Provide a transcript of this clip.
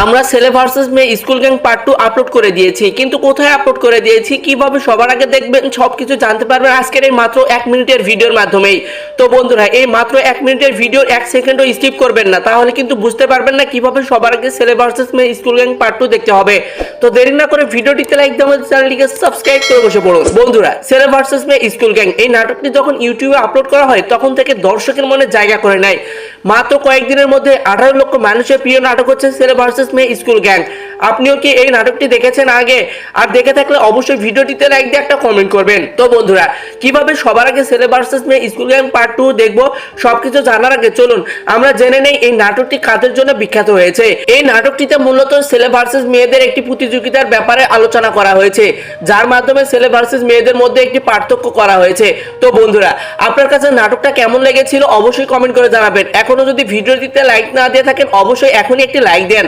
আমরা ছেলে ভার্সেস মেয়ে স্কুল গ্যাং পার্ট 2 আপলোড করে দিয়েছি, কিন্তু কোথায় আপলোড করে দিয়েছি, কিভাবে সবার আগে দেখবেন, সবকিছু জানতে পারবেন আজকের এই মাত্র 1 মিনিটের ভিডিওর মাধ্যমেই। তো বন্ধুরা, এই মাত্র 1 মিনিটের ভিডিওর 1 সেকেন্ডও স্কিপ করবেন না, তাহলে কিন্তু বুঝতে পারবেন না কিভাবে সবার আগে ছেলে ভার্সেস মেয়ে স্কুল গ্যাং পার্ট 2 দেখতে হবে। তো দেরি না করে ভিডিওটিতে লাইক দিয়ে আমাদের চ্যানেলটিকে সাবস্ক্রাইব করে বসে পড়ুন। বন্ধুরা, ছেলে ভার্সেস মেয়ে স্কুল গ্যাং এই নাটকটি যখন ইউটিউবে আপলোড করা হয় তখন থেকে দর্শকের মনে জায়গা করে নেয়। মাত্র কয়েকদিনের মধ্যে 18 লক্ষ মানুষের প্রিয় নাটক হচ্ছে ছেলে ভার্সেস মেয়ে স্কুল গ্যাং। আপনিও কি এই নাটকটি দেখেছেন আগে? আর দেখে থাকলে অবশ্যই ভিডিওটিতে লাইক দিয়ে একটা কমেন্ট করবেন। তো বন্ধুরা, কিভাবে সবার আগে ছেলে ভার্সেস মেয়ে স্কুল গ্যাং পার্ট 2 দেখবো, সবকিছু জানার আগে চলুন আমরা জেনে নেই এই নাটকটি কাদের জন্য বিখ্যাত হয়েছে। এই নাটকটিতে মূলত ছেলে ভার্সেস মেয়েদের একটি প্রতিযোগিতার ব্যাপারে আলোচনা করা হয়েছে, যার মাধ্যমে ছেলে ভার্সেস মেয়েদের মধ্যে একটি পার্থক্য করা হয়েছে। তো বন্ধুরা, আপনার কাছে নাটকটা কেমন লেগেছিল অবশ্যই কমেন্ট করে জানাবেন। এখনো যদি ভিডিওটিতে লাইক না দিয়ে থাকেন অবশ্যই এখনই একটি লাইক দেন।